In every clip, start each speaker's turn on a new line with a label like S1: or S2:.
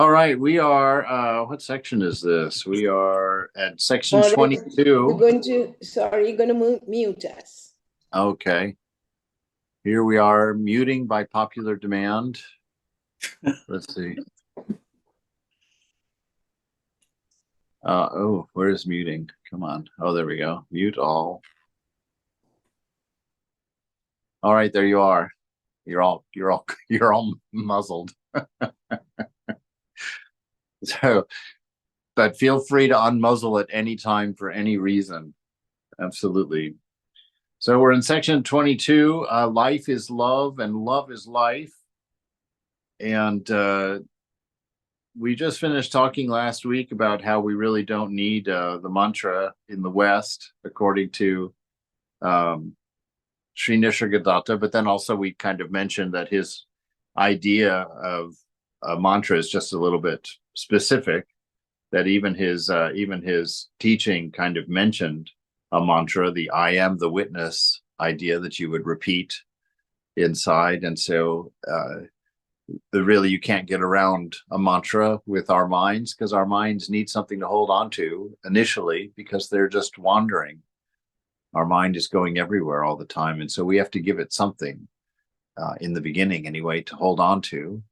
S1: All right, we are, what section is this? We are at section
S2: Maurice, you're
S1: 22.
S2: going to, sorry, you're going to mute us.
S1: Okay, here we are muting by popular demand. Let's see. Oh, where is muting? Come on. Oh, there we go. Mute all. All right, there you are. You're all muzzled. So, but feel free to unmuzzle at any time for any reason. Absolutely. So we're in section 22. Life is love and love is life. And we just finished talking last week about how we really don't need the mantra in the West, according to um, Sri Nisargadatta. But then also we kind of mentioned that his idea of a mantra is just a little bit specific. That even his teaching kind of mentioned a mantra, the "I am the witness" idea that you would repeat inside, and so really you can't get around a mantra with our minds because our minds need something to hold on to initially because they're just wandering. Our mind is going everywhere all the time, and so we have to give it something in the beginning anyway to hold on to.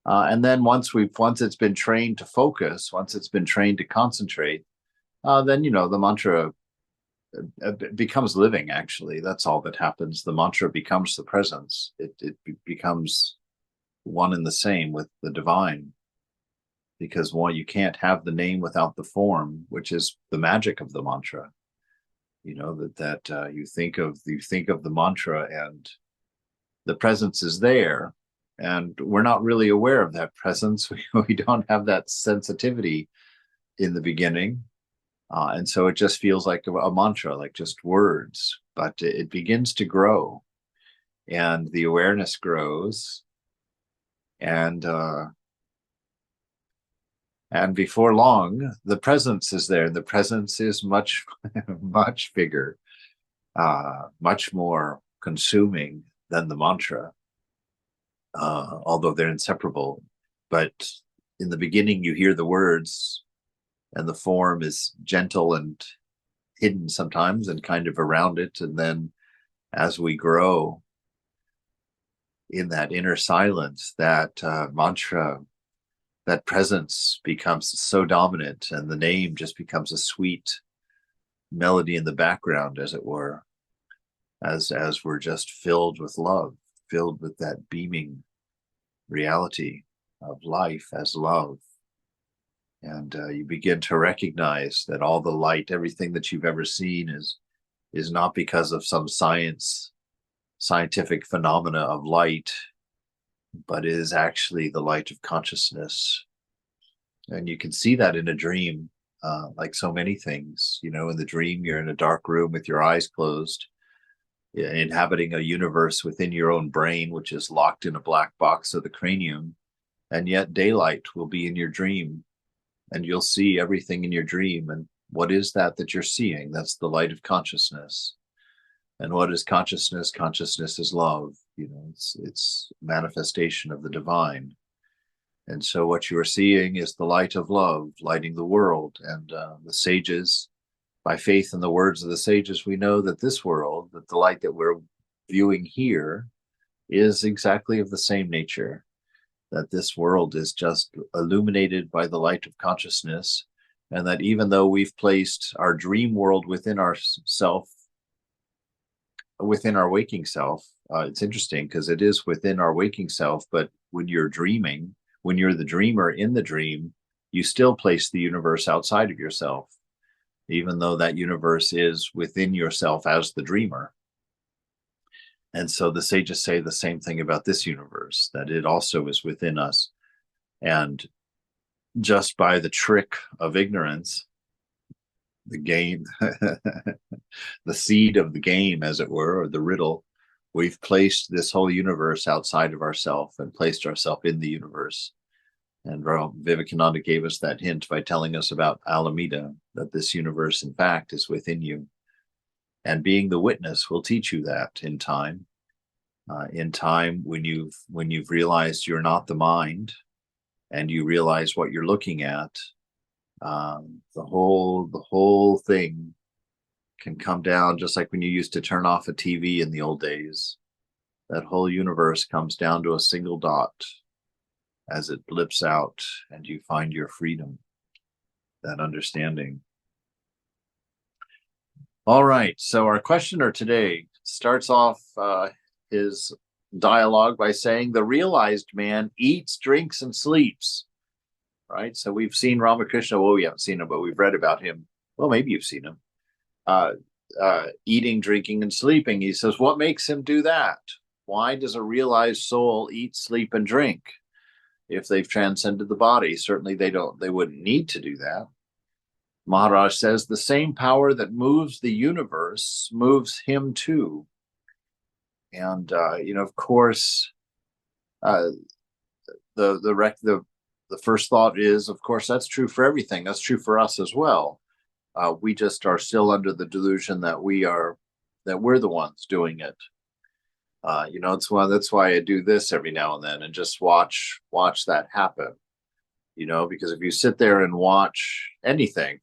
S1: And then once it's been trained to focus, once it's been trained to concentrate, then the mantra becomes living. Actually, that's all that happens. The mantra becomes the presence. It becomes one and the same with the divine, because you can't have the name without the form, which is the magic of the mantra. You think of the mantra and the presence is there, and we're not really aware of that presence. We don't have that sensitivity in the beginning, and so it just feels like a mantra, like just words, but it begins to grow, and the awareness grows, and before long, the presence is there. The presence is much, much bigger, much more consuming than the mantra, although they're inseparable. But in the beginning, you hear the words, and the form is gentle and hidden sometimes and kind of around it. And then as we grow in that inner silence, that mantra, that presence becomes so dominant, and the name just becomes a sweet melody in the background, as it were, as we're just filled with love, filled with that beaming reality of life as love. And you begin to recognize that all the light, everything that you've ever seen, is not because of some scientific phenomena of light, but is actually the light of consciousness. And you can see that in a dream, like so many things. In the dream, you're in a dark room with your eyes closed, inhabiting a universe within your own brain, which is locked in a black box of the cranium. And yet daylight will be in your dream, and you'll see everything in your dream. And what is that you're seeing? That's the light of consciousness. And what is consciousness? Consciousness is love. It's manifestation of the divine. And so what you are seeing is the light of love lighting the world. And the sages, by faith in the words of the sages, we know that this world, that the light that we're viewing here, is exactly of the same nature. That this world is just illuminated by the light of consciousness. And that even though we've placed our dream world within our self, within our waking self, it's interesting because it is within our waking self, but when you're dreaming, when you're the dreamer in the dream, you still place the universe outside of yourself, even though that universe is within yourself as the dreamer. And so the sages say the same thing about this universe, that it also is within us. And just by the trick of ignorance, the game, the seed of the game, as it were, or the riddle, we've placed this whole universe outside of ourselves and placed ourselves in the universe. And Vivekananda gave us that hint by telling us about Alameda, that this universe, in fact, is within you. And being the witness will teach you that in time. In time, when you've realized you're not the mind, and you realize what you're looking at, the whole thing can come down, just like when you used to turn off a TV in the old days. That whole universe comes down to a single dot as it blips out, and you find your freedom, that understanding. All right, so our questioner today starts off his dialogue by saying the realized man eats, drinks, and sleeps. Right, so we've seen Ramakrishna. Well, we haven't seen him, but we've read about him. Well, maybe you've seen him eating, drinking, and sleeping. He says, what makes him do that? Why does a realized soul eat, sleep, and drink? If they've transcended the body, certainly they wouldn't need to do that. Maharaj says the same power that moves the universe moves him too. And of course, the first thought is, of course, that's true for everything. That's true for us as well. We just are still under the delusion that we're the ones doing it. That's why I do this every now and then and just watch that happen. Because if you sit there and watch anything,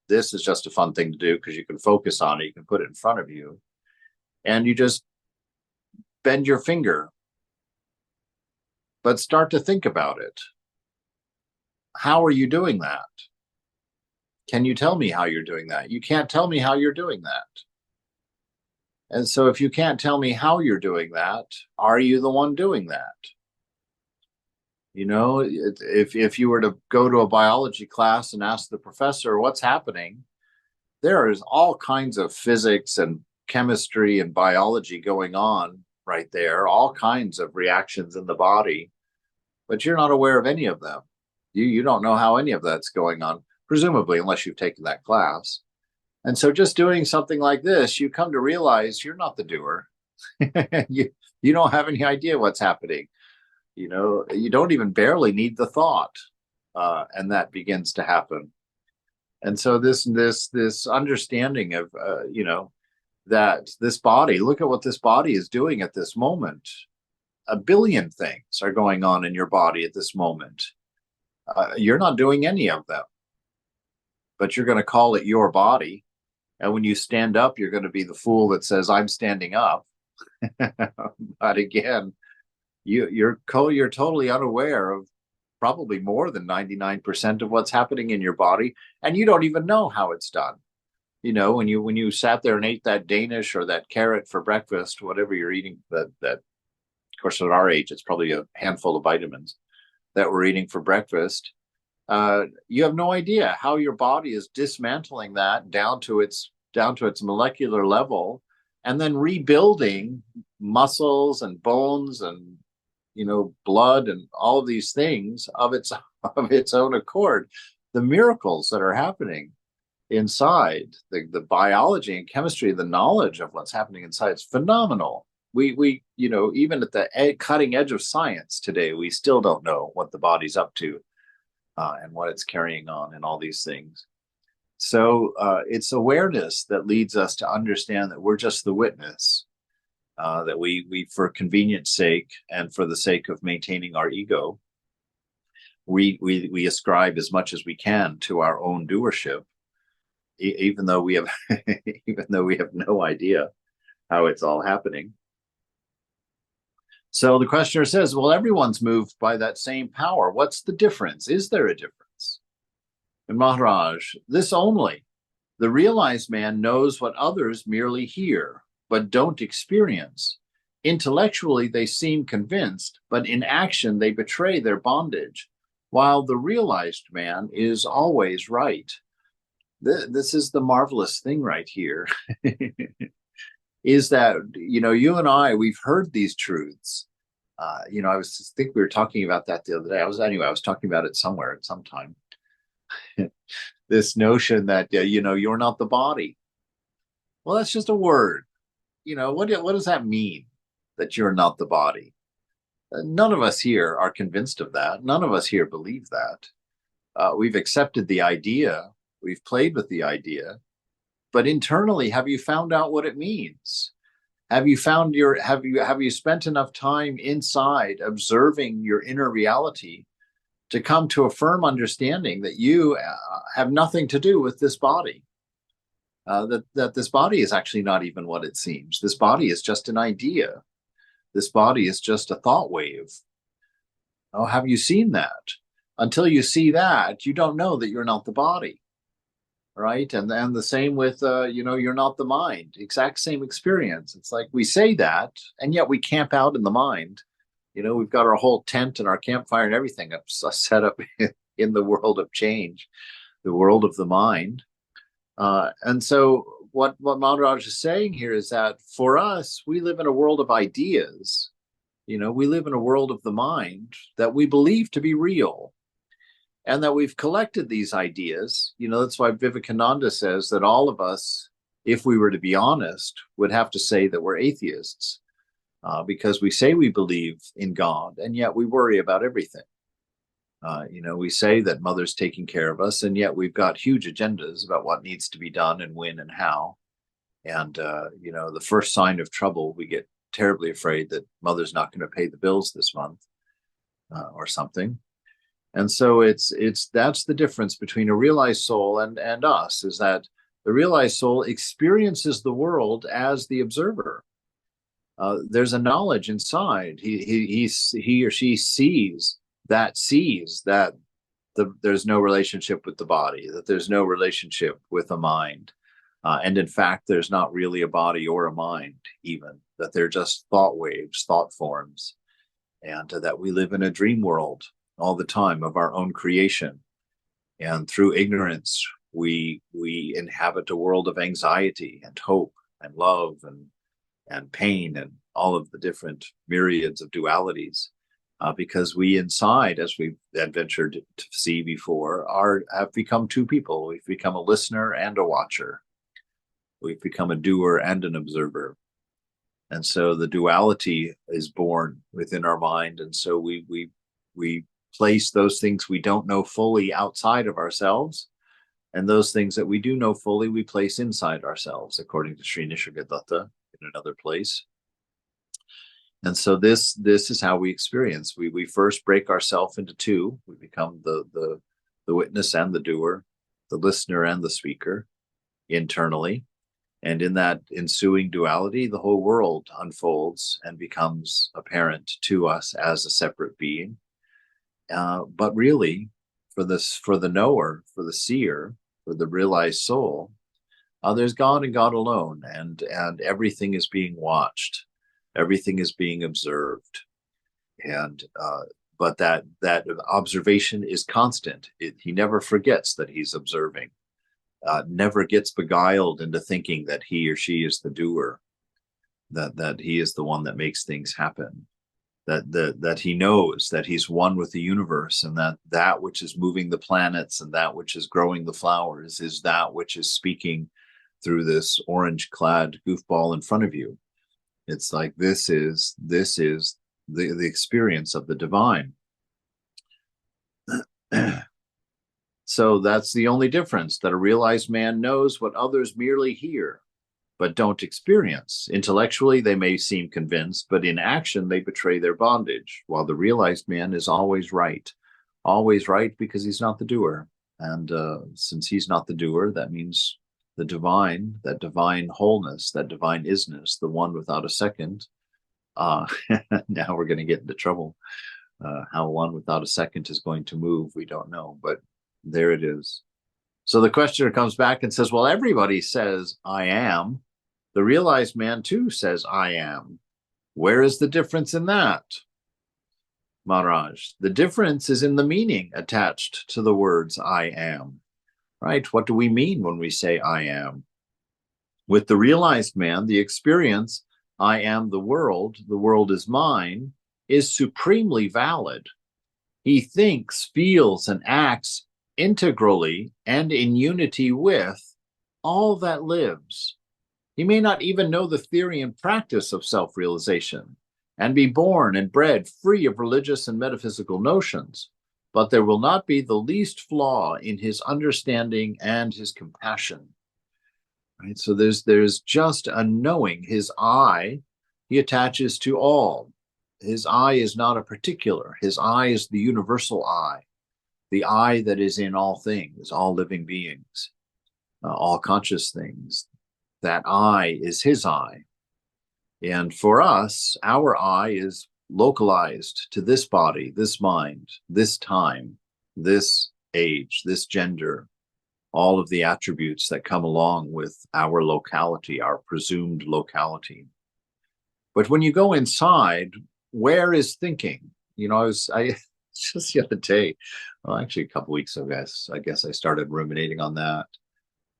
S1: this is just a fun thing to do because you can focus on it, you can put it in front of you, and you just bend your finger. But start to think about it. How are you doing that? Can you tell me how you're doing that? You can't tell me how you're doing that. And so if you can't tell me how you're doing that, are you the one doing that? If you were to go to a biology class and ask the professor what's happening, there is all kinds of physics and chemistry and biology going on right there, all kinds of reactions in the body, but you're not aware of any of them. You don't know how any of that's going on, presumably, unless you've taken that class. And so just doing something like this, you come to realize you're not the doer. you don't have any idea what's happening. You don't even barely need the thought. And that begins to happen. And so this understanding of, that this body, look at what this body is doing at this moment. A billion things are going on in your body at this moment. You're not doing any of them, but you're going to call it your body. And when you stand up, you're going to be the fool that says, I'm standing up. But again, you're totally unaware of probably more than 99% of what's happening in your body. And you don't even know how it's done. When you sat there and ate that Danish or that carrot for breakfast, whatever you're eating, that of course, at our age, it's probably a handful of vitamins that we're eating for breakfast. You have no idea how your body is dismantling that down to its molecular level, and then rebuilding muscles and bones and blood and all of these things of its own accord. The miracles that are happening inside, the biology and chemistry, the knowledge of what's happening inside is phenomenal. We even at the cutting edge of science today, we still don't know what the body's up to. And what it's carrying on and all these things. So it's awareness that leads us to understand that we're just the witness, that we for convenience sake and for the sake of maintaining our ego, we ascribe as much as we can to our own doership, even though we have no idea how it's all happening. So the questioner says, well, everyone's moved by that same power. What's the difference? Is there a difference? And Maharaj, this only. The realized man knows what others merely hear, but don't experience. Intellectually, they seem convinced, but in action, they betray their bondage, while the realized man is always right. This is the marvelous thing right here. Is that, you and I, we've heard these truths. I think we were talking about that the other day. I was talking about it somewhere at some time. This notion that, you're not the body. Well, that's just a word. What does that mean, that you're not the body? None of us here are convinced of that. None of us here believe that. We've accepted the idea. We've played with the idea. But internally, have you found out what it means? Have you spent enough time inside observing your inner reality to come to a firm understanding that you have nothing to do with this body. That this body is actually not even what it seems. This body is just an idea. This body is just a thought wave. Oh, have you seen that? Until you see that, you don't know that you're not the body, right? And the same with, you're not the mind. Exact same experience. It's like we say that, and yet we camp out in the mind. We've got our whole tent and our campfire and everything set up in the world of change, the world of the mind. And so what Maharaj is saying here is that for us, we live in a world of ideas. We live in a world of the mind that we believe to be real, and that we've collected these ideas. That's why Vivekananda says that all of us, if we were to be honest, would have to say that we're atheists, because we say we believe in God, and yet we worry about everything. We say that Mother's taking care of us, and yet we've got huge agendas about what needs to be done and when and how. And, the first sign of trouble, we get terribly afraid that Mother's not going to pay the bills this month, or something. And so that's the difference between a realized soul and us, is that the realized soul experiences the world as the observer. There's a knowledge inside. He or she sees that there's no relationship with the body, that there's no relationship with the mind. And in fact, there's not really a body or a mind, even, that they're just thought waves, thought forms, and that we live in a dream world all the time of our own creation. And through ignorance, we inhabit a world of anxiety and hope and love and pain and all of the different myriads of dualities. Because we inside, as we've adventured to see before, have become two people. We've become a listener and a watcher. We've become a doer and an observer. And so the duality is born within our mind. And so we place those things we don't know fully outside of ourselves, and those things that we do know fully, we place inside ourselves, according to Sri Nisargadatta in another place. And so this is how we experience. We first break ourselves into two. We become the witness and the doer, the listener and the speaker internally. And in that ensuing duality, the whole world unfolds and becomes apparent to us as a separate being. But really, for the knower, for the seer, for the realized soul, there's God and God alone, and everything is being watched. Everything is being observed, but that observation is constant. He never forgets that he's observing, never gets beguiled into thinking that he or she is the doer, that he is the one that makes things happen, that he knows that he's one with the universe, and that which is moving the planets and that which is growing the flowers is that which is speaking through this orange-clad goofball in front of you. It's like this is the experience of the divine. So that's the only difference, that a realized man knows what others merely hear, but don't experience. Intellectually, they may seem convinced, but in action, they betray their bondage, while the realized man is always right because he's not the doer. And since he's not the doer, that means the divine, that divine wholeness, that divine isness, the one without a second. Now we're going to get into trouble. How one without a second is going to move, we don't know, but there it is. So the questioner comes back and says, well, everybody says I am. The realized man too says I am. Where is the difference in that? Maharaj, the difference is in the meaning attached to the words I am. Right? What do we mean when we say I am? With the realized man, the experience, I am the world is mine, is supremely valid. He thinks, feels, and acts integrally and in unity with all that lives. He may not even know the theory and practice of self-realization and be born and bred free of religious and metaphysical notions, but there will not be the least flaw in his understanding and his compassion. Right? So there's just a knowing. His I, he attaches to all. His I is not a particular. His I is the universal I. the I that is in all things, all living beings, all conscious things. That I is his I. And for us, our I is localized to this body, this mind, this time, this age, this gender, all of the attributes that come along with our locality, our presumed locality. But when you go inside, where is thinking? You know, I just the other day, well, actually a couple weeks ago, I guess I started ruminating on that.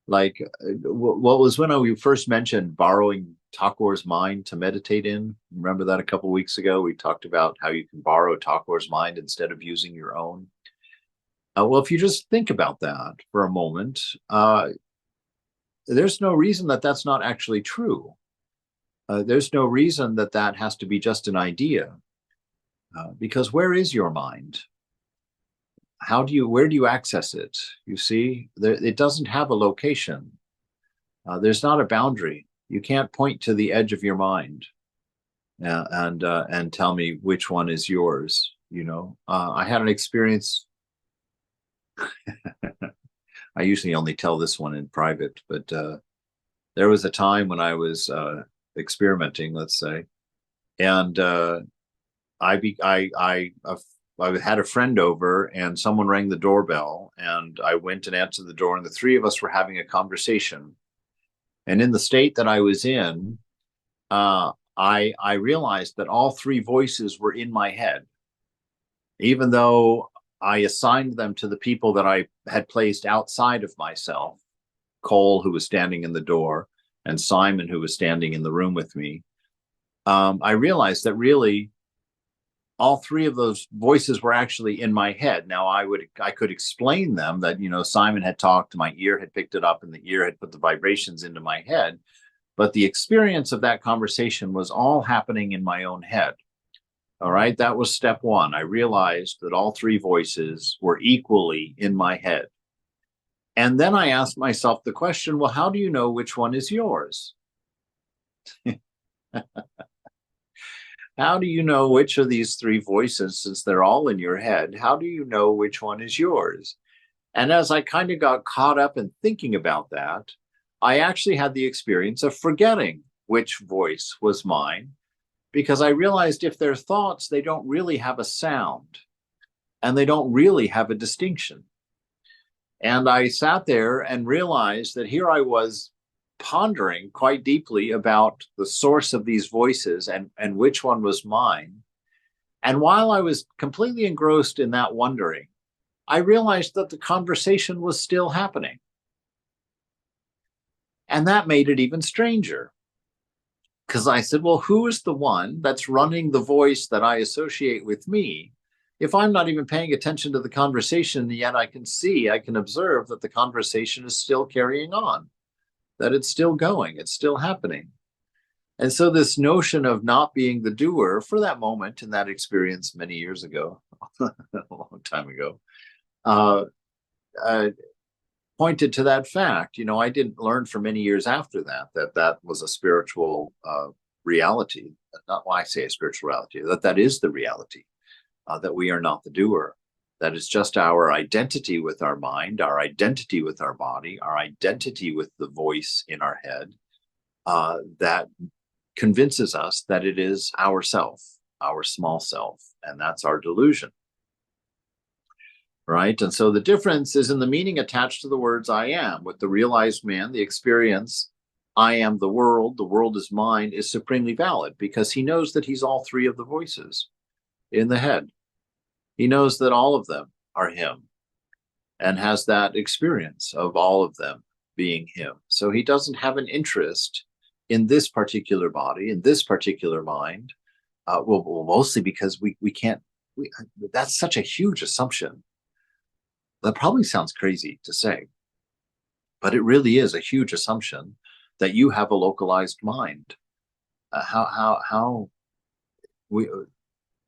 S1: Like, what was when we first mentioned borrowing Takor's mind to meditate in? Remember that a couple of weeks ago? We talked about how you can borrow Takor's mind instead of using your own. Well, if you just think about that for a moment, there's no reason that that's not actually true. There's no reason that that has to be just an idea, because where is your mind? Where do you access it? You see, it doesn't have a location. There's not a boundary. You can't point to the edge of your mind and tell me which one is yours. You know, I had an experience. I usually only tell this one in private, but there was a time when I was experimenting, let's say, and I had a friend over and someone rang the doorbell, and I went and answered the door, and the three of us were having a conversation. And in the state that I was in, I realized that all three voices were in my head, even though I assigned them to the people that I had placed outside of myself, Cole, who was standing in the door, and Simon, who was standing in the room with me. I realized that really all three of those voices were actually in my head. Now I could explain them that, you know, Simon had talked, my ear had picked it up, and the ear had put the vibrations into my head. But the experience of that conversation was all happening in my own head. All right. That was step one. I realized that all three voices were equally in my head. And then I asked myself the question, well, how do you know which one is yours? How do you know which of these three voices, since they're all in your head, how do you know which one is yours? And as I kind of got caught up in thinking about that, I actually had the experience of forgetting which voice was mine, because I realized if they're thoughts, they don't really have a sound and they don't really have a distinction. And I sat there and realized that here I was pondering quite deeply about the source of these voices and which one was mine. And while I was completely engrossed in that wondering, I realized that the conversation was still happening. And that made it even stranger. Because I said, well, who is the one that's running the voice that I associate with me? If I'm not even paying attention to the conversation, yet I can observe that the conversation is still carrying on, that it's still going, it's still happening. And so this notion of not being the doer for that moment in that experience many years ago, a long time ago, pointed to that fact. You know, I didn't learn for many years after that was a spiritual reality. Not why I say a spiritual reality, that is the reality, that we are not the doer. That is just our identity with our mind, our identity with our body, our identity with the voice in our head, that convinces us that it is ourself, our small self, and that's our delusion. Right? And so the difference is in the meaning attached to the words I am. With the realized man, the experience, I am the world is mine, is supremely valid because he knows that he's all three of the voices in the head. He knows that all of them are him and has that experience of all of them being him. So he doesn't have an interest in this particular body, in this particular mind. Well, mostly because we can't, that's such a huge assumption. That probably sounds crazy to say, but it really is a huge assumption that you have a localized mind.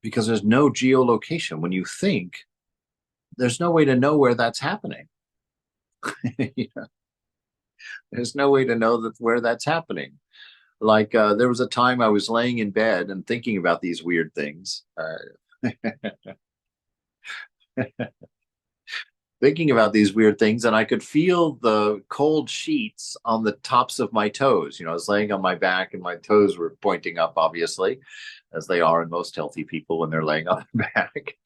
S1: Because there's no geolocation. When you think, there's no way to know where that's happening. You know? There's no way to know where that's happening. Like there was a time I was laying in bed and thinking about these weird things. thinking about these weird things, and I could feel the cold sheets on the tops of my toes. I was laying on my back and my toes were pointing up, obviously, as they are in most healthy people when they're laying on their back.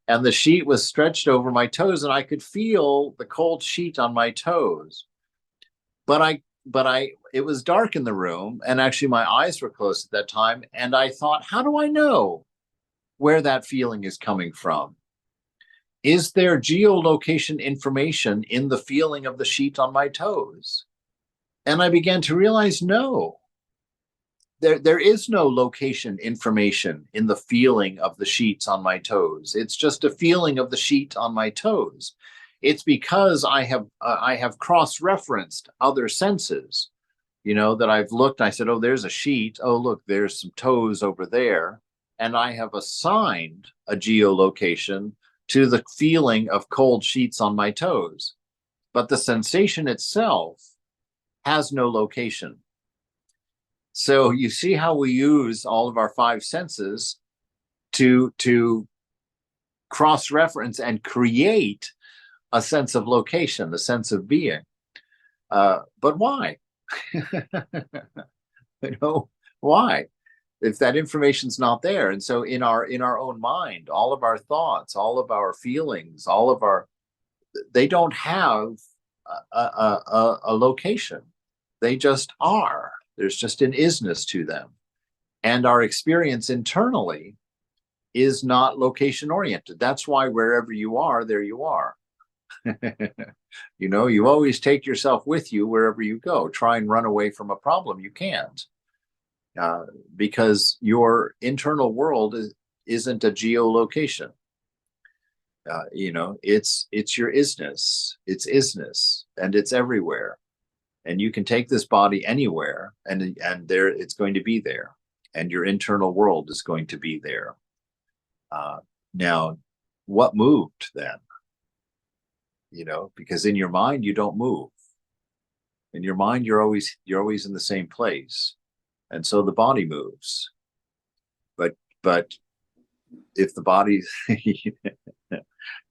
S1: And the sheet was stretched over my toes, and I could feel the cold sheet on my toes. But it was dark in the room, and actually my eyes were closed at that time. And I thought, how do I know where that feeling is coming from? Is there geolocation information in the feeling of the sheet on my toes? And I began to realize, no, there is no location information in the feeling of the sheets on my toes. It's just a feeling of the sheet on my toes. It's because I have cross-referenced other senses, that I've looked. I said, oh, there's a sheet. Oh, look, there's some toes over there. And I have assigned a geolocation to the feeling of cold sheets on my toes. But the sensation itself has no location. So you see how we use all of our five senses to cross-reference and create a sense of location, a sense of being. But why? Why? If that information's not there. And so in our own mind, all of our thoughts, all of our feelings, they don't have a location. They just are. There's just an isness to them. And our experience internally is not location oriented. That's why wherever you are, there you are. You always take yourself with you wherever you go. Try and run away from a problem. You can't. Because your internal world isn't a geolocation. It's your isness. It's isness, and it's everywhere. And you can take this body anywhere, and there it's going to be there, and your internal world is going to be there. Now, what moved then? Because in your mind you don't move. In your mind you're always in the same place. And so the body moves. But if the body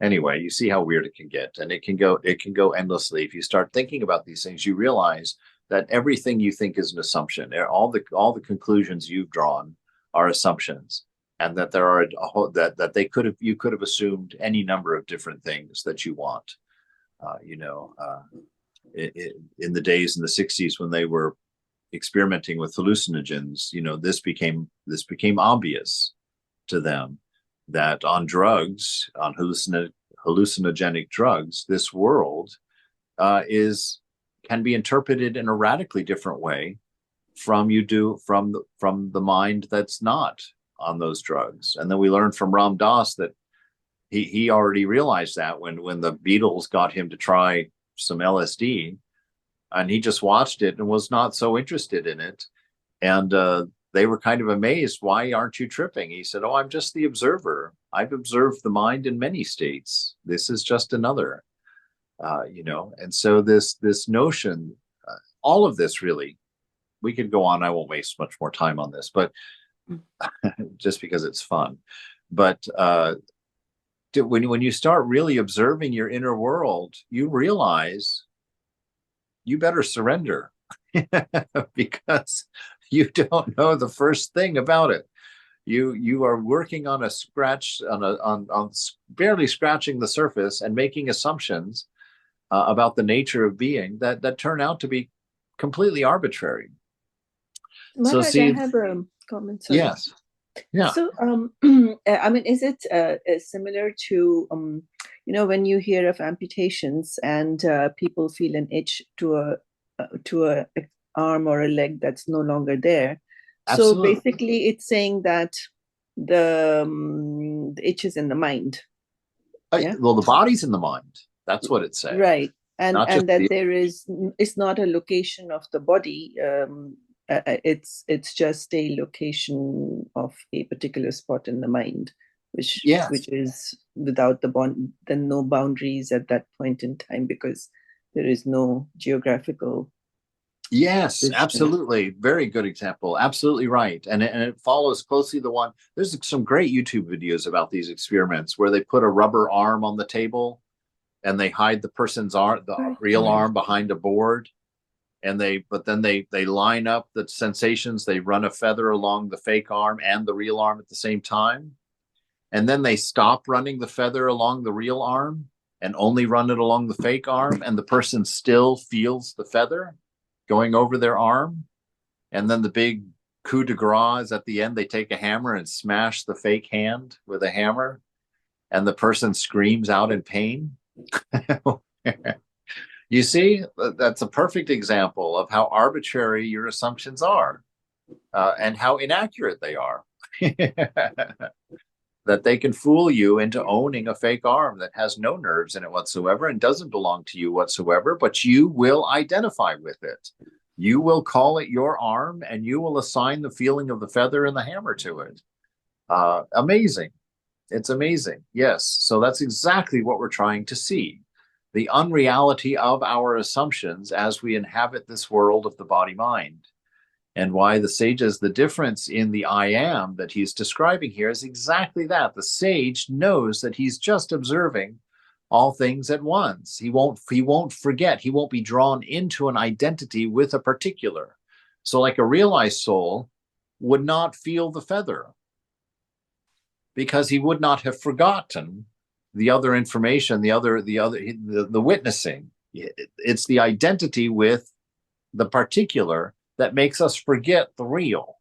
S1: anyway, you see how weird it can get, and it can go endlessly. If you start thinking about these things, you realize that everything you think is an assumption. All the conclusions you've drawn are assumptions, and that there are you could have assumed any number of different things that you want. In the days in the 60s when they were experimenting with hallucinogens, this became obvious to them that on drugs, on hallucinogenic drugs, this world can be interpreted in a radically different way from the mind that's not on those drugs. And then we learned from Ram Dass that he already realized that when the Beatles got him to try some LSD, and he just watched it and was not so interested in it. And they were kind of amazed. Why aren't you tripping? He said, oh, I'm just the observer. I've observed the mind in many states. This is just another, And so this notion, all of this really, we could go on. I won't waste much more time on this, but just because it's fun. But when you start really observing your inner world, you realize you better surrender because you don't know the first thing about it. You are working on on barely scratching the surface and making assumptions about the nature of being that turn out to be completely arbitrary.
S2: Maharaj,
S1: so see,
S2: I have a comment. Sorry.
S1: Yes. Yeah.
S2: So, I mean, is it similar to, when you hear of amputations and people feel an itch to a arm or a leg that's no longer there?
S1: Absolutely.
S2: So basically, it's saying that the itch is in the mind.
S1: Yeah? Well, the body's in the mind. That's what it's saying.
S2: Right, and that it's not a location of the body. It's just a location of a particular spot in the mind, which is without then no boundaries at that point in time, because there is no geographical.
S1: Yes,
S2: distance.
S1: Absolutely. Very good example. Absolutely right. And it follows closely there's some great YouTube videos about these experiments where they put a rubber arm on the table and they hide the person's arm, the real arm, behind a board. And then they line up the sensations. They run a feather along the fake arm and the real arm at the same time. And then they stop running the feather along the real arm and only run it along the fake arm. And the person still feels the feather going over their arm. And then the big coup de grace is at the end. They take a hammer and smash the fake hand with a hammer. And the person screams out in pain. You see, that's a perfect example of how arbitrary your assumptions are, and how inaccurate they are. That they can fool you into owning a fake arm that has no nerves in it whatsoever and doesn't belong to you whatsoever, but you will identify with it. You will call it your arm, and you will assign the feeling of the feather and the hammer to it. Amazing. It's amazing. Yes. So that's exactly what we're trying to see. The unreality of our assumptions as we inhabit this world of the body-mind. And why the sages, the difference in the I am that he's describing here is exactly that. The sage knows that he's just observing all things at once. He won't forget. He won't be drawn into an identity with a particular. So like a realized soul would not feel the feather, because he would not have forgotten the other information, the witnessing. It's the identity with the particular that makes us forget the real.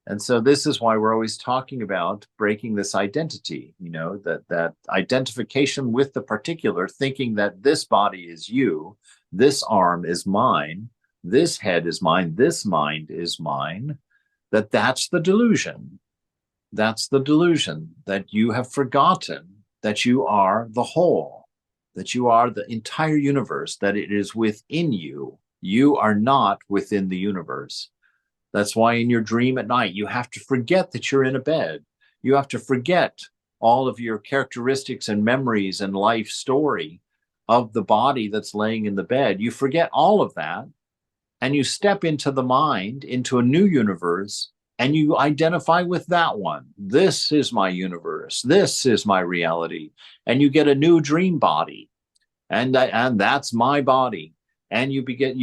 S1: And so this is why we're always talking about breaking this identity, that identification with the particular, thinking that this body is you, this arm is mine, this head is mine, this mind is mine, that's the delusion. That's the delusion, that you have forgotten that you are the whole, that you are the entire universe, that it is within you. You are not within the universe. That's why in your dream at night, you have to forget that you're in a bed. You have to forget all of your characteristics and memories and life story of the body that's laying in the bed. You forget all of that, and you step into the mind, into a new universe, and you identify with that one. This is my universe. This is my reality. And you get a new dream body, and that's my body. And you get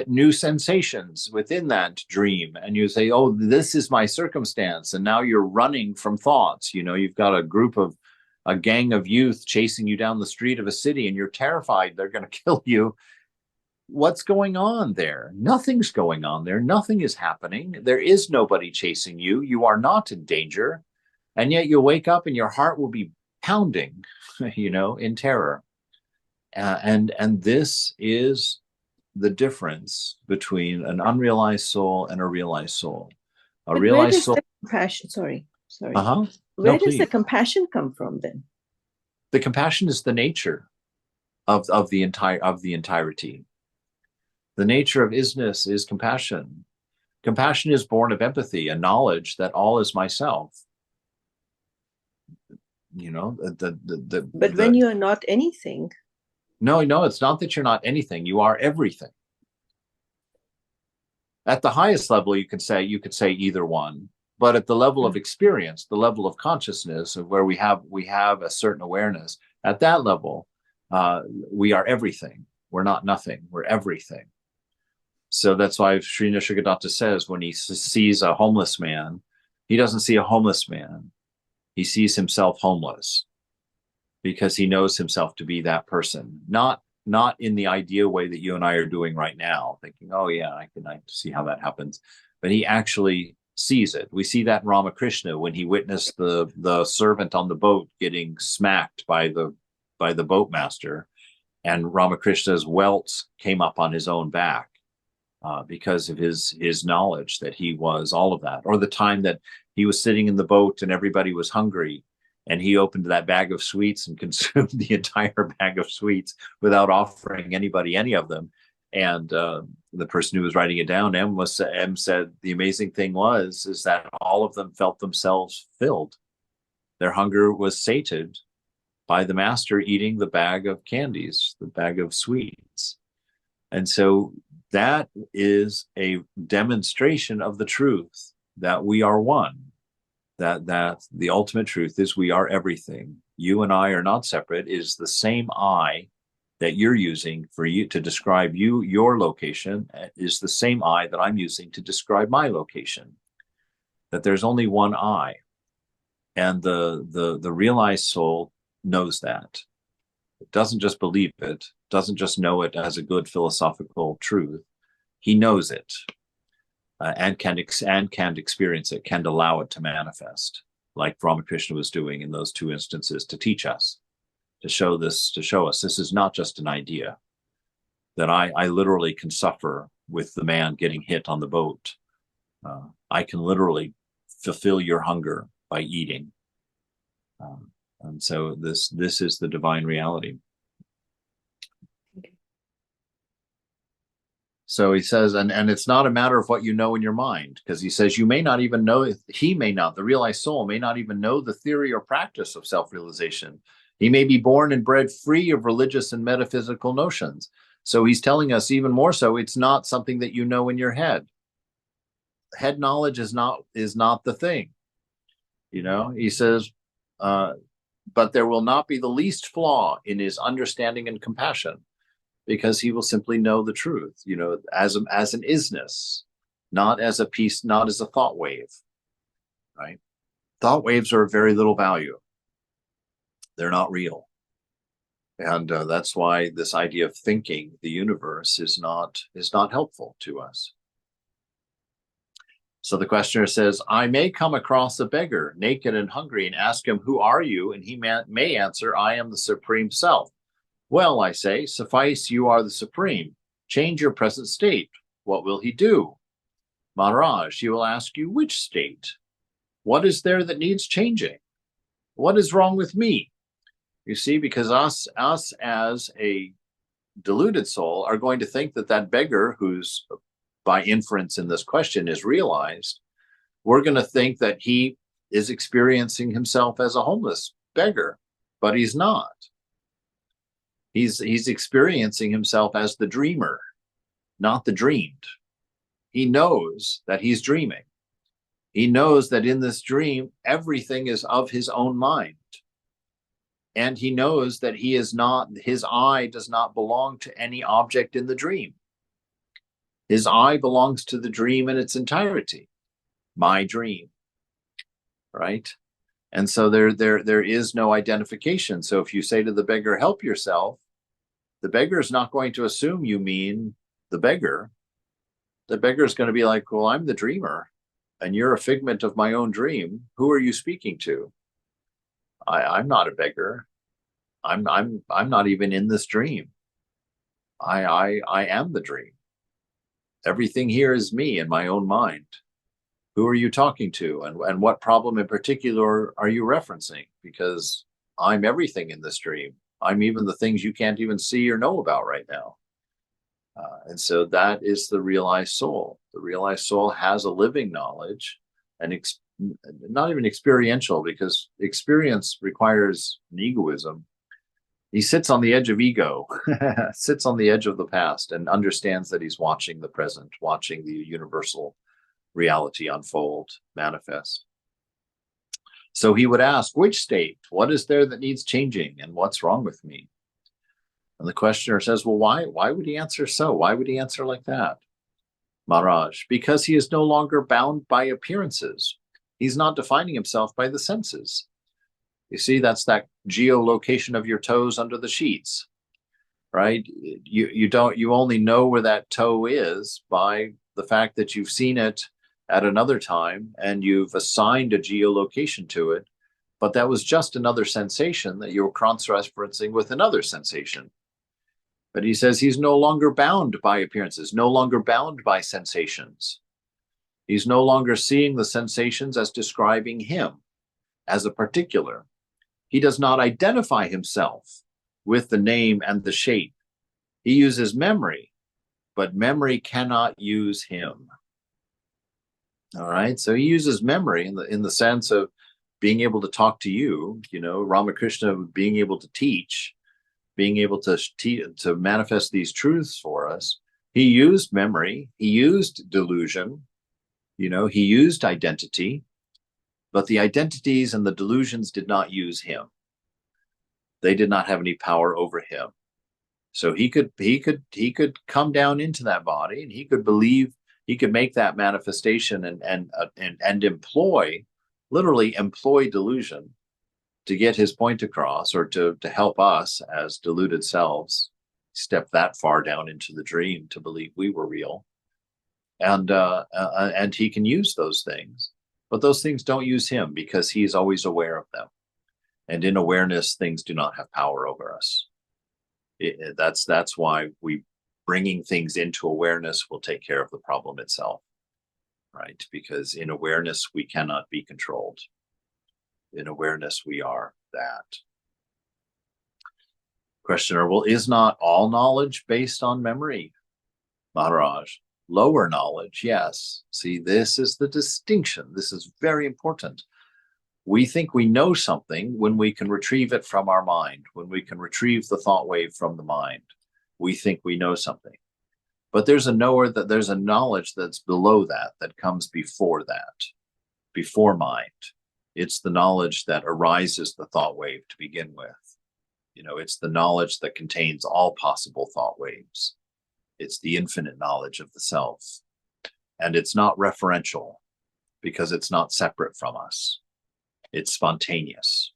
S1: new sensations within that dream, and you say, "Oh, this is my circumstance." And now you're running from thoughts. You've got a gang of youth chasing you down the street of a city, and you're terrified they're going to kill you. What's going on there? Nothing's going on there. Nothing is happening. There is nobody chasing you. You are not in danger. And yet you'll wake up and your heart will be pounding, in terror. And this is the difference between an unrealized soul and a realized soul. A realized soul.
S2: Compassion. Sorry.
S1: Uh-huh.
S2: Where does the compassion come from then?
S1: The compassion is the nature of the entirety. The nature of isness is compassion. Compassion is born of empathy, a knowledge that all is myself. But
S2: when you are not anything.
S1: No, it's not that you're not anything. You are everything. At the highest level, you could say either one. But at the level of experience, the level of consciousness, of where we have a certain awareness, at that level, we are everything. We're not nothing. We're everything. So that's why Sri Nisargadatta says when he sees a homeless man, he doesn't see a homeless man. He sees himself homeless, because he knows himself to be that person. Not in the ideal way that you and I are doing right now, thinking, oh yeah, I can see how that happens. But he actually sees it. We see that in Ramakrishna when he witnessed the servant on the boat getting smacked by the boatmaster, and Ramakrishna's welts came up on his own back. Because of his knowledge that he was all of that. Or the time that he was sitting in the boat and everybody was hungry, and he opened that bag of sweets and consumed the entire bag of sweets without offering anybody any of them. And the person who was writing it down, M said, the amazing thing is that all of them felt themselves filled. Their hunger was sated by the master eating the bag of candies, the bag of sweets. And so that is a demonstration of the truth that we are one, that the ultimate truth is we are everything. You and I are not separate, is the same I that you're using for you to describe your location is the same I that I'm using to describe my location. That there's only one I. And the realized soul knows that. It doesn't just believe it, doesn't just know it as a good philosophical truth. He knows it, and can experience it, can allow it to manifest, like Ramakrishna was doing in those two instances, to teach us, to show us this is not just an idea, that I literally can suffer with the man getting hit on the boat. I can literally fulfill your hunger by eating. And so this is the divine reality. So he says, and it's not a matter of what you know in your mind, because he says you may not even know, he may not, the realized soul may not even know the theory or practice of self-realization. He may be born and bred free of religious and metaphysical notions. So he's telling us even more so, it's not something that you know in your head. Head knowledge is not the thing. You know, he says, but there will not be the least flaw in his understanding and compassion, because he will simply know the truth, you know, as an isness, not as a piece, not as a thought wave, right? Thought waves are of very little value. They're not real. And that's why this idea of thinking the universe is not helpful to us. So the questioner says, I may come across a beggar, naked and hungry, and ask him, who are you? And he may answer, I am the Supreme Self. Well, I say, suffice you are the Supreme. Change your present state. What will he do? Maharaj, he will ask you, which state? What is there that needs changing? What is wrong with me? You see, because us as a deluded soul are going to think that beggar, who's by inference in this question is realized, we're going to think that he is experiencing himself as a homeless beggar, but he's not. He's experiencing himself as the dreamer, not the dreamed. He knows that he's dreaming. He knows that in this dream, everything is of his own mind. And he knows that he is not, his I does not belong to any object in the dream. His I belongs to the dream in its entirety, my dream, right? And so there is no identification. So if you say to the beggar, help yourself, the beggar is not going to assume you mean the beggar. The beggar is going to be like, well, I'm the dreamer, and you're a figment of my own dream. Who are you speaking to? I'm not a beggar. I'm not even in this dream. I am the dream. Everything here is me in my own mind. Who are you talking to? And what problem in particular are you referencing? Because I'm everything in this dream. I'm even the things you can't even see or know about right now. And so that is the realized soul. The realized soul has a living knowledge, and not even experiential, because experience requires an egoism. He sits on the edge of ego, sits on the edge of the past, and understands that he's watching the present, watching the universal reality unfold, manifest. So he would ask, which state? What is there that needs changing? And what's wrong with me? And the questioner says, well, why would he answer so? Why would he answer like that? Maharaj, because he is no longer bound by appearances. He's not defining himself by the senses. You see, that's that geolocation of your toes under the sheets, right? You only know where that toe is by the fact that you've seen it at another time and you've assigned a geolocation to it, but that was just another sensation that you were cross-referencing with another sensation. But he says he's no longer bound by appearances, no longer bound by sensations. He's no longer seeing the sensations as describing him as a particular. He does not identify himself with the name and the shape. He uses memory, but memory cannot use him. All right, so he uses memory in the sense of being able to talk to you, you know, Ramakrishna being able to teach, being able to manifest these truths for us. He used memory, he used delusion, you know, he used identity, but the identities and the delusions did not use him. they did not have any power over him. So he could come down into that body, and he could believe, he could make that manifestation and literally employ delusion to get his point across, or to help us as deluded selves step that far down into the dream to believe we were real. And he can use those things, but those things don't use him, because he's always aware of them. And in awareness, things do not have power over us. That's why bringing things into awareness will take care of the problem itself, right? Because in awareness, we cannot be controlled. In awareness, we are that. Questioner, well, is not all knowledge based on memory? Maharaj, lower knowledge, yes. See, this is the distinction. This is very important. We think we know something when we can retrieve it from our mind, when we can retrieve the thought wave from the mind. We think we know something. But there's a knowledge that's below that comes before that, before mind. It's the knowledge that arises the thought wave to begin with. It's the knowledge that contains all possible thought waves. It's the infinite knowledge of the self. And it's not referential, because it's not separate from us. It's spontaneous.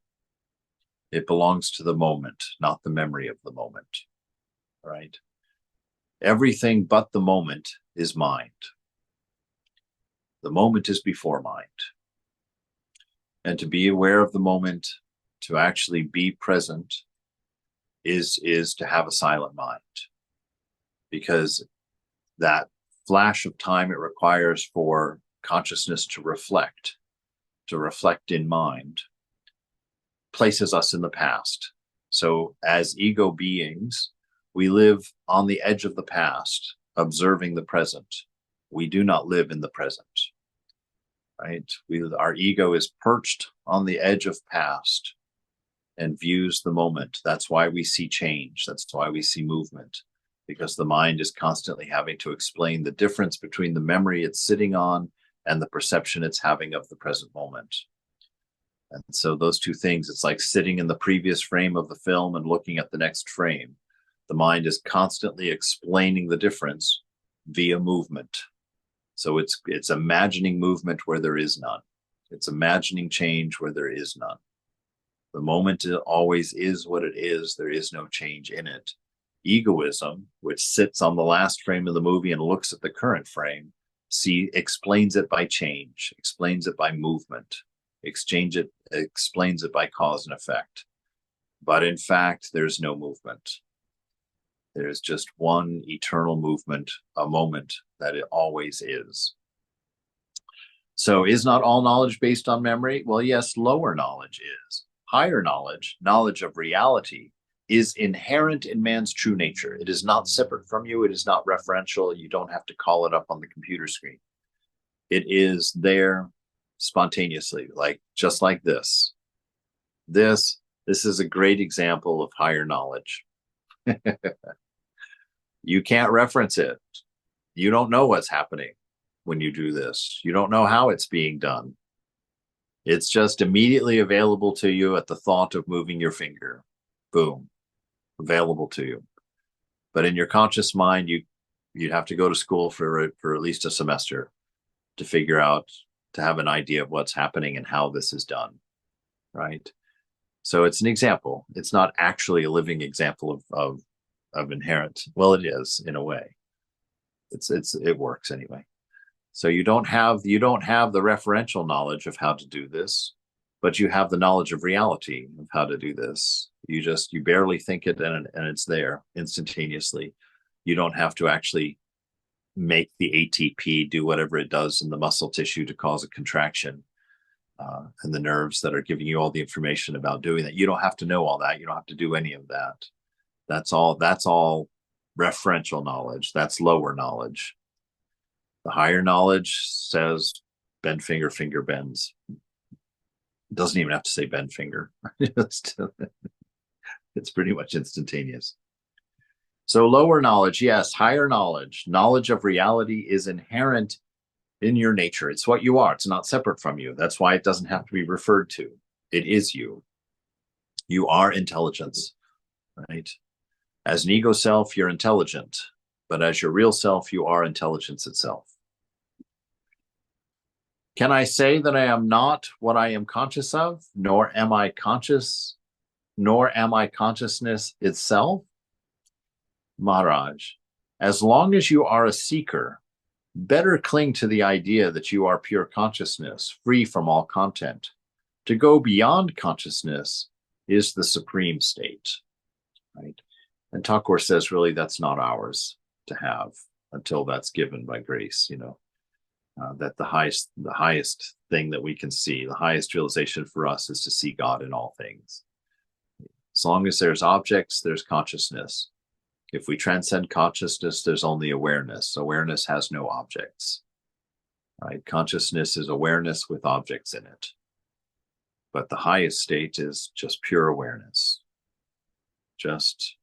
S1: It belongs to the moment, not the memory of the moment, right? Everything but the moment is mind. The moment is before mind. And to be aware of the moment, to actually be present, is to have a silent mind. Because that flash of time it requires for consciousness to reflect in mind, places us in the past. So as ego beings, we live on the edge of the past, observing the present. We do not live in the present, right? Our ego is perched on the edge of past and views the moment. That's why we see change. That's why we see movement, because the mind is constantly having to explain the difference between the memory it's sitting on and the perception it's having of the present moment. And so those two things, it's like sitting in the previous frame of the film and looking at the next frame. The mind is constantly explaining the difference via movement. So it's imagining movement where there is none. It's imagining change where there is none. The moment always is what it is. There is no change in it. Egoism, which sits on the last frame of the movie and looks at the current frame, explains it by change, explains it by movement, explains it by cause and effect. But in fact, there's no movement. There's just one eternal movement, a moment that it always is. So is not all knowledge based on memory? Well, yes, lower knowledge is. Higher knowledge, knowledge of reality, is inherent in man's true nature. It is not separate from you. It is not referential. You don't have to call it up on the computer screen. It is there spontaneously, just like this. This is a great example of higher knowledge. You can't reference it. You don't know what's happening when you do this. You don't know how it's being done. It's just immediately available to you at the thought of moving your finger. Boom. Available to you. But in your conscious mind, you'd have to go to school for at least a semester to figure out, to have an idea of what's happening and how this is done, right? So it's an example. It's not actually a living example of inherent. Well, it is in a way. It works anyway. So you don't have the referential knowledge of how to do this, but you have the knowledge of reality of how to do this. You barely think it, and it's there instantaneously. You don't have to actually make the ATP do whatever it does in the muscle tissue to cause a contraction, and the nerves that are giving you all the information about doing that. You don't have to know all that. You don't have to do any of that. That's all referential knowledge. That's lower knowledge. The higher knowledge says bend finger, finger bends. It doesn't even have to say bend finger. It's pretty much instantaneous. So lower knowledge, yes. Higher knowledge, knowledge of reality is inherent in your nature. It's what you are. It's not separate from you. That's why it doesn't have to be referred to. It is you. You are intelligence, right? As an ego self, you're intelligent, but as your real self, you are intelligence itself. Can I say that I am not what I am conscious of, nor am I conscious, nor am I consciousness itself? Maharaj, as long as you are a seeker, better cling to the idea that you are pure consciousness, free from all content. To go beyond consciousness is the supreme state, right? And Thakur says, really, that's not ours to have until that's given by grace, that the highest thing that we can see, the highest realization for us is to see God in all things. As long as there's objects, there's consciousness. If we transcend consciousness, there's only awareness. Awareness has no objects, right? Consciousness is awareness with objects in it. But the highest state is just pure awareness, just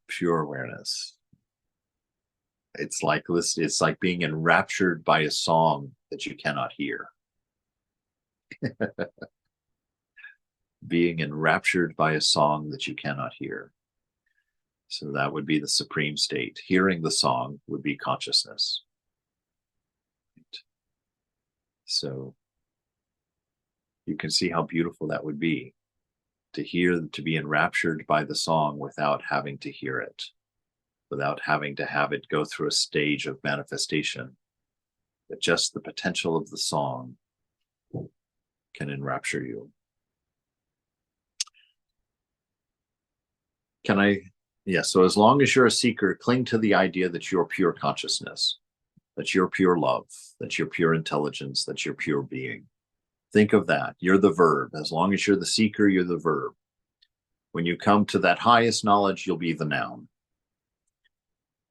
S1: pure awareness. It's like being enraptured by a song that you cannot hear. Being enraptured by a song that you cannot hear. So that would be the supreme state. Hearing the song would be consciousness. So you can see how beautiful that would be, to be enraptured by the song without having to hear it, without having to have it go through a stage of manifestation, that just the potential of the song can enrapture you. So as long as you're a seeker, cling to the idea that you're pure consciousness, that you're pure love, that you're pure intelligence, that you're pure being. Think of that. You're the verb. As long as you're the seeker, you're the verb. When you come to that highest knowledge, you'll be the noun.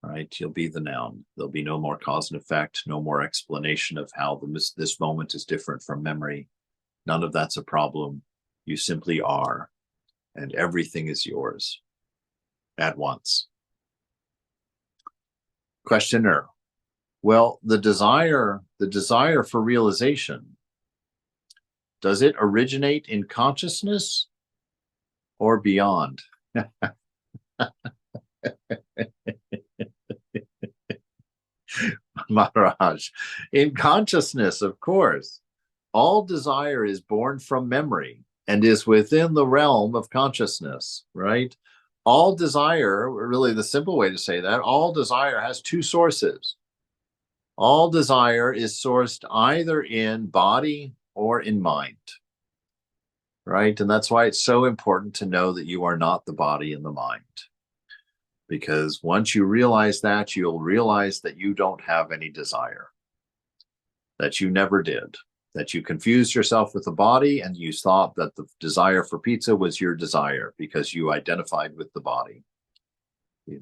S1: Right? You'll be the noun. There'll be no more cause and effect, no more explanation of how this moment is different from memory. None of that's a problem. You simply are, and everything is yours at once. Questioner. Well, the desire for realization, does it originate in consciousness or beyond? Maharaj, in consciousness, of course. All desire is born from memory and is within the realm of consciousness, right? All desire, really the simple way to say that, all desire has two sources. All desire is sourced either in body or in mind, right? And that's why it's so important to know that you are not the body and the mind. Because once you realize that, you'll realize that you don't have any desire, that you never did, that you confused yourself with the body and you thought that the desire for pizza was your desire because you identified with the body. You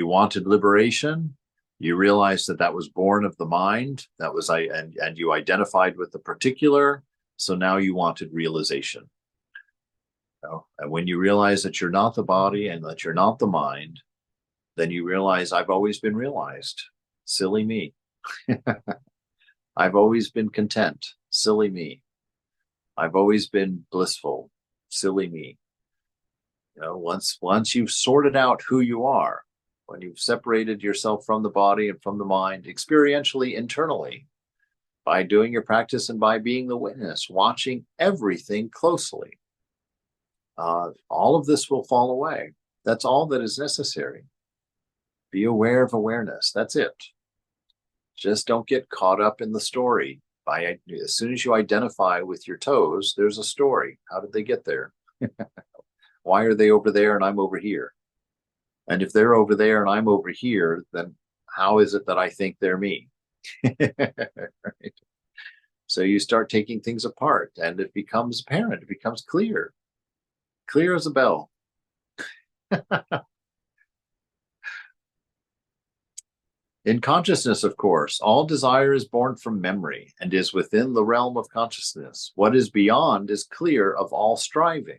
S1: wanted liberation. You realized that was born of the mind. And you identified with the particular. So now you wanted realization. And when you realize that you're not the body and that you're not the mind, then you realize I've always been realized. Silly me. I've always been content. Silly me. I've always been blissful. Silly me. Once you've sorted out who you are, when you've separated yourself from the body and from the mind, experientially, internally, by doing your practice and by being the witness, watching everything closely, all of this will fall away. That's all that is necessary. Be aware of awareness. That's it. Just don't get caught up in the story. As soon as you identify with your toes, there's a story. How did they get there? Why are they over there and I'm over here? And if they're over there and I'm over here, then how is it that I think they're me? Right? So you start taking things apart and it becomes apparent. It becomes clear. Clear as a bell. In consciousness, of course, all desire is born from memory and is within the realm of consciousness. What is beyond is clear of all striving,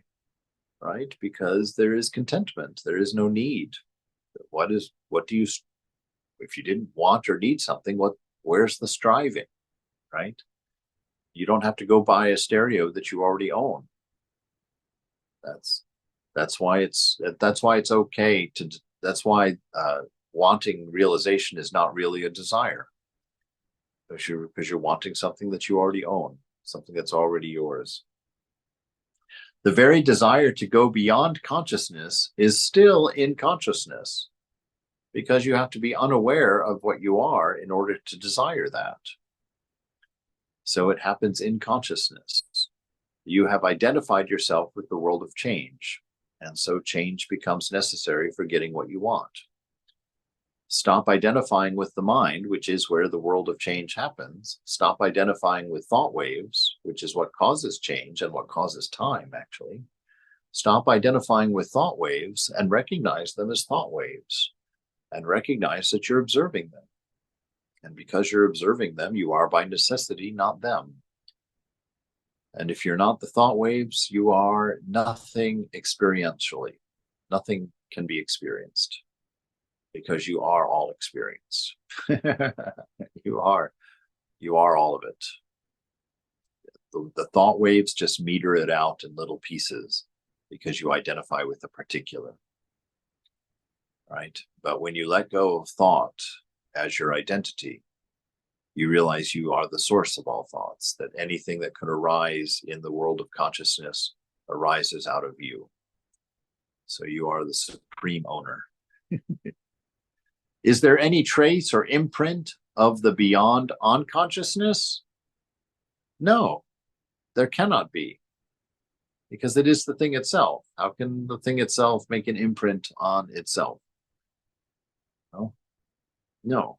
S1: right? Because there is contentment. There is no need. If you didn't want or need something, where's the striving, right? You don't have to go buy a stereo that you already own. That's why it's okay to. That's why wanting realization is not really a desire, because you're wanting something that you already own, something that's already yours. The very desire to go beyond consciousness is still in consciousness, because you have to be unaware of what you are in order to desire that. So it happens in consciousness. You have identified yourself with the world of change, and so change becomes necessary for getting what you want. Stop identifying with the mind, which is where the world of change happens. Stop identifying with thought waves, which is what causes change and what causes time, actually. Stop identifying with thought waves and recognize them as thought waves, and recognize that you're observing them. And because you're observing them, you are by necessity not them. And if you're not the thought waves, you are nothing experientially. Nothing can be experienced, because you are all experience. You are all of it. The thought waves just meter it out in little pieces because you identify with the particular, right? But when you let go of thought as your identity, you realize you are the source of all thoughts, that anything that could arise in the world of consciousness arises out of you. So you are the supreme owner. Is there any trace or imprint of the beyond on consciousness? No, there cannot be, because it is the thing itself. How can the thing itself make an imprint on itself? No.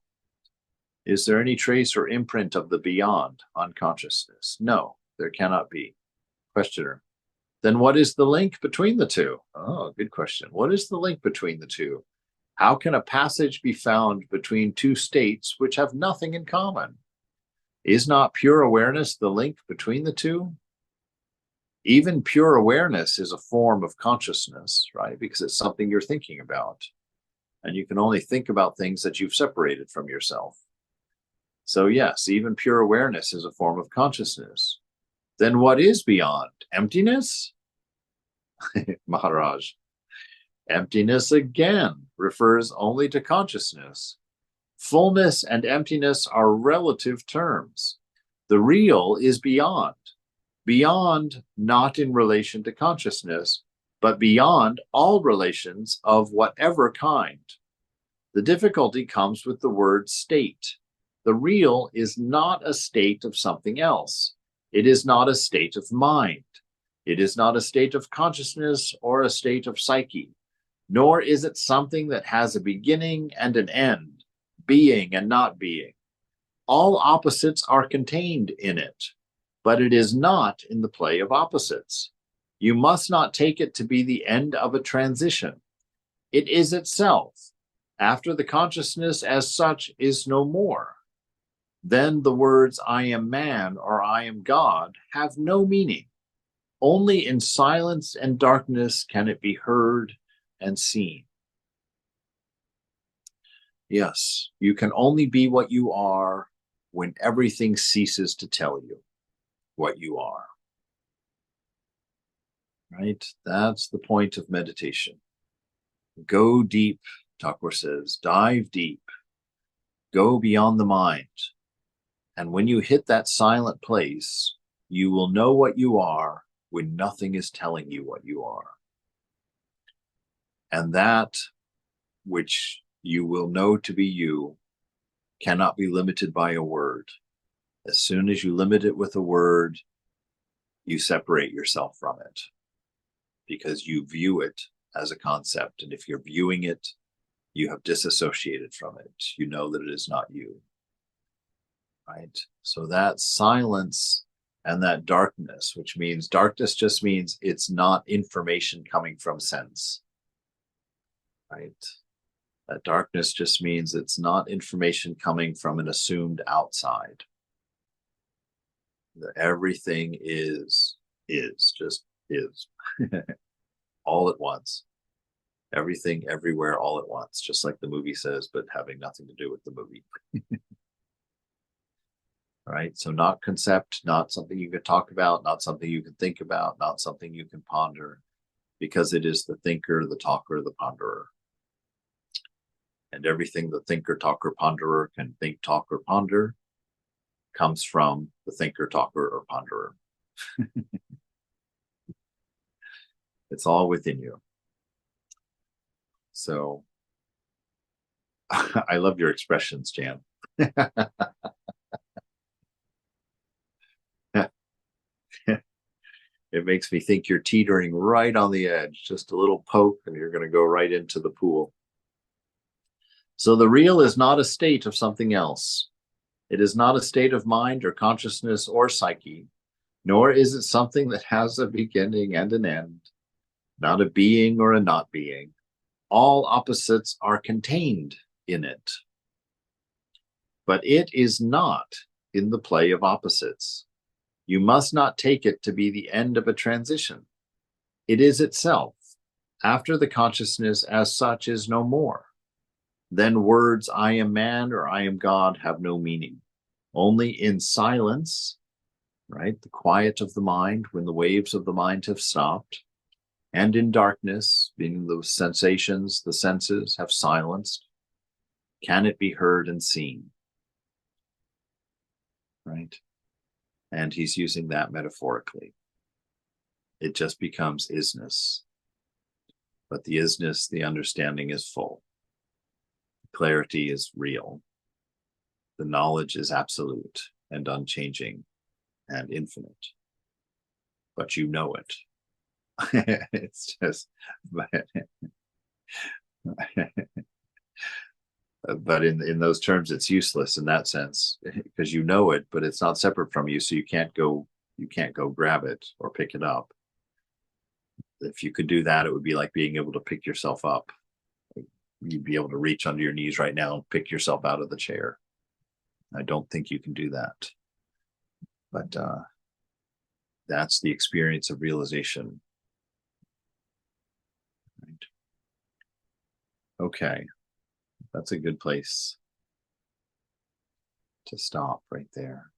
S1: Is there any trace or imprint of the beyond on consciousness? No, there cannot be. Questioner. Then what is the link between the two? Oh, good question. What is the link between the two? How can a passage be found between two states which have nothing in common? Is not pure awareness the link between the two? Even pure awareness is a form of consciousness, right? Because it's something you're thinking about. And you can only think about things that you've separated from yourself. So yes, even pure awareness is a form of consciousness. Then what is beyond? Emptiness? Maharaj. Emptiness again refers only to consciousness. Fullness and emptiness are relative terms. The real is beyond. Beyond not in relation to consciousness, but beyond all relations of whatever kind. The difficulty comes with the word state. The real is not a state of something else. It is not a state of mind. It is not a state of consciousness or a state of psyche, nor is it something that has a beginning and an end, being and not being. All opposites are contained in it, but it is not in the play of opposites. You must not take it to be the end of a transition. It is itself, after the consciousness as such is no more. Then the words I am man or I am God have no meaning. Only in silence and darkness can it be heard and seen. Yes, you can only be what you are when everything ceases to tell you what you are. Right? That's the point of meditation. Go deep, Thakur says, dive deep. Go beyond the mind. And when you hit that silent place, you will know what you are when nothing is telling you what you are. And that which you will know to be you cannot be limited by a word. As soon as you limit it with a word, you separate yourself from it, because you view it as a concept. And if you're viewing it, you have disassociated from it. You know that it is not you. Right? So that silence and that darkness, which means darkness just means it's not information coming from sense. Right? That darkness just means it's not information coming from an assumed outside. That everything is just is. All at once. Everything, everywhere, all at once. Just like the movie says, but having nothing to do with the movie. Right? So not concept, not something you can talk about, not something you can think about, not something you can ponder, because it is the thinker, the talker, the ponderer. And everything the thinker, talker, ponderer can think, talk, or ponder comes from the thinker, talker, or ponderer. It's all within you. So I love your expressions, Jan. It makes me think you're teetering right on the edge, just a little poke, and you're going to go right into the pool. So the real is not a state of something else. It is not a state of mind or consciousness or psyche, nor is it something that has a beginning and an end, not a being or a not being. All opposites are contained in it. But it is not in the play of opposites. You must not take it to be the end of a transition. It is itself, after the consciousness as such is no more. Then words, I am man or I am God, have no meaning. Only in silence, right, the quiet of the mind, when the waves of the mind have stopped, and in darkness, meaning the sensations, the senses have silenced, can it be heard and seen, right? And he's using that metaphorically. It just becomes isness. But the isness, the understanding is full. Clarity is real. The knowledge is absolute and unchanging and infinite. But you know it. It's just, but in those terms, it's useless in that sense, because you know it, but it's not separate from you, so you can't go grab it or pick it up. If you could do that, it would be like being able to pick yourself up. You'd be able to reach under your knees right now and pick yourself out of the chair. I don't think you can do that. But that's the experience of realization. Right. Okay. That's a good place to stop right there.